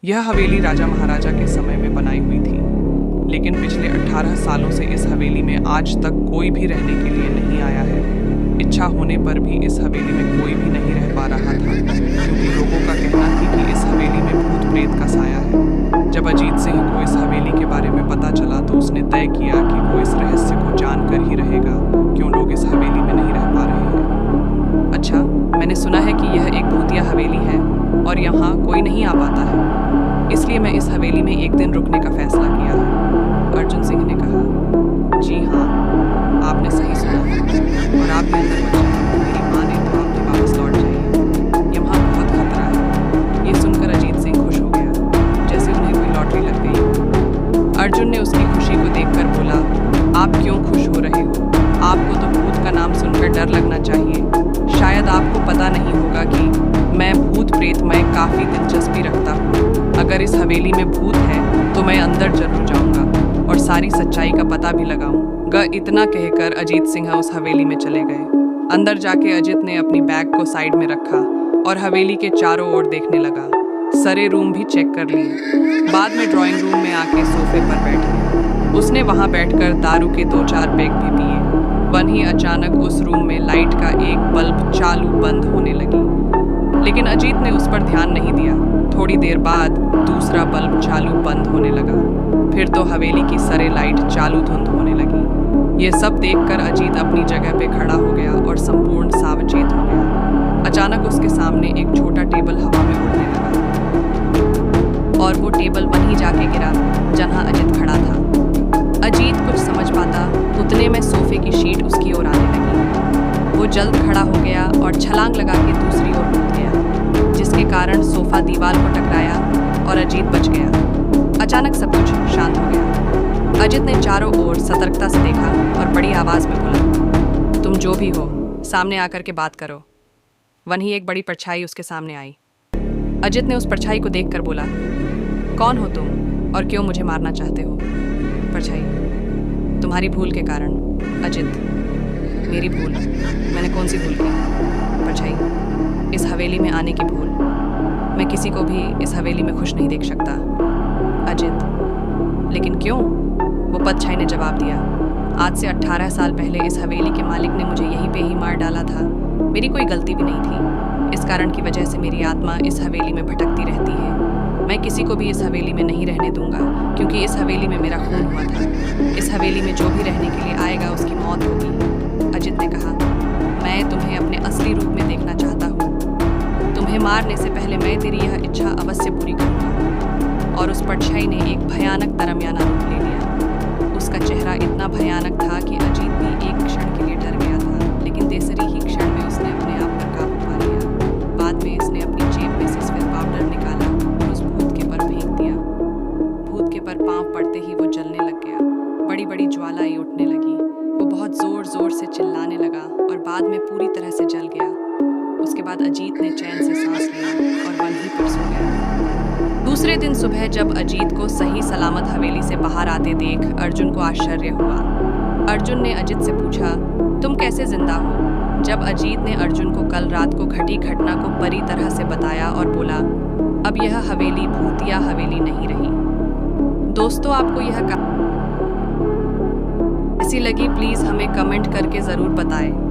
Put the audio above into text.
यह हवेली राजा महाराजा के समय में बनाई हुई थी, लेकिन पिछले 18 सालों से इस हवेली में आज तक कोई भी रहने के लिए नहीं आया है। इच्छा होने पर भी इस हवेली में कोई भी नहीं रह पा रहा था, क्योंकि लोगों का कहना था कि इस हवेली में भूत प्रेत का साया है। जब अजीत सिंह को इस हवेली के बारे में पता चला तो उसने तय किया कि वो इस रहस्य को जानकर ही रहेगा, क्यों लोग इस हवेली में नहीं रह पा रहे हैं। अच्छा, मैंने सुना है कि यह एक भूतिया हवेली है और यहाँ कोई नहीं आ पाता है, इसलिए मैं इस हवेली में एक दिन रुकने का फैसला किया है। अर्जुन सिंह ने कहा, जी हाँ, आपने सही सुना और आप भी अंदर मत जाइए। मेरी माँ ने तो आप भी वापस लौट जाइए, यहाँ बहुत खतरा है। ये सुनकर अजीत सिंह खुश हो गया, जैसे उन्हें कोई लॉटरी लग गई। अर्जुन ने उसकी खुशी को देखकर बोला, आप क्यों खुश हो रहे हो? आपको तो भूत का नाम सुनकर डर लगना चाहिए। शायद आपको पता नहीं होगा कि मैं भूत प्रेत में काफ़ी दिलचस्पी रखता हूँ। अगर इस हवेली में भूत है तो मैं अंदर जरूर जाऊँगा और सारी सच्चाई का पता भी लगाऊंगा। इतना कहकर अजीत सिंह उस हवेली में चले गए। अंदर जाके अजीत ने अपनी बैग को साइड में रखा और हवेली के चारों ओर देखने लगा। सारे रूम भी चेक कर लिए। बाद में ड्राइंग रूम में आके सोफे पर बैठे। उसने वहाँ बैठकर दारू के 2-4 पैक भी पिए। वहीं अचानक उस रूम में लाइट का एक बल्ब चालू बंद होने लगी, लेकिन अजीत ने उस पर ध्यान नहीं दिया। थोड़ी देर बाद दूसरा बल्ब चालू बंद होने लगा। फिर तो हवेली की सारे लाइट चालू धुंध होने लगी। ये सब देखकर अजीत अपनी जगह पे खड़ा हो गया और संपूर्ण सावचेत हो गया। अचानक उसके सामने एक छोटा टेबल हवा में उड़ने लगा और वो टेबल वहीं जाके गिरा जहां अजीत खड़ा था। अजीत कुछ समझ पाता उतने में सोफे की शीट उसकी ओर आने लगी। वो जल्द खड़ा हो गया और छलांग लगा के दूसरी ओर कूद गया, जिसके कारण सोफा दीवार को टकराया और अजीत बच गया। अचानक सब कुछ शांत हो गया। अजीत ने चारों ओर सतर्कता से देखा और बड़ी आवाज में बोला, तुम जो भी हो सामने आकर के बात करो। वहीं एक बड़ी परछाई उसके सामने आई। अजीत ने उस परछाई को देखकर बोला, कौन हो तुम और क्यों मुझे मारना चाहते हो? परछाई, तुम्हारी भूल के कारण। अजीत, मेरी भूल? मैंने कौन सी भूल की? परछाई, इस हवेली में आने की भूल। मैं किसी को भी इस हवेली में खुश नहीं देख सकता। अजीत, लेकिन क्यों? वो परछाई ने जवाब दिया, आज से 18 साल पहले इस हवेली के मालिक ने मुझे यहीं पे ही मार डाला था। मेरी कोई गलती भी नहीं थी। इस कारण की वजह से मेरी आत्मा इस हवेली में भटकती रहती है। मैं किसी को भी इस हवेली में नहीं रहने दूंगा, क्योंकि इस हवेली में मेरा खून हुआ था। इस हवेली में जो भी रहने के लिए आएगा उसकी मौत होगी। अजीत ने कहा, मैं तुम्हें अपने असली रूप में देखना चाहता हूँ। तुम्हें मारने से पहले मैं तेरी यह इच्छा अवश्य पूरी करूँगा। और उस परछाई ने एक भयानक दरमियाना रूप ले लिया। उसका चेहरा इतना भयानक था कि अजीत भी एक क्षण के लिए डर गया था, लेकिन तीसरे ही क्षण में उसने अपने आप पर काबू पा लिया। बाद में इसने अपनी जेब में से सफेद पाउडर निकाला और उस भूत के पर फेंक दिया। भूत के पर पांव पड़ते ही वो जलने लग गया। बड़ी बड़ी ज्वालाएं उठने लगी। वो बहुत जोर जोर से चिल्लाने लगा और बाद में पूरी तरह से जल गया। उसके बाद अजीत ने चैन से सांस लिया और वहीं पर सो गया। दूसरे दिन सुबह जब अजीत को सही सलामत हवेली से बाहर आते देख अर्जुन को आश्चर्य हुआ। अर्जुन ने अजीत से पूछा, तुम कैसे जिंदा हो? जब अजीत ने अर्जुन को कल रात को घटी घटना को परी तरह से बताया और बोला, अब यह हवेली भूतिया हवेली नहीं रही। दोस्तों, आपको यह कैसी लगी प्लीज हमें कमेंट करके जरूर बताएं।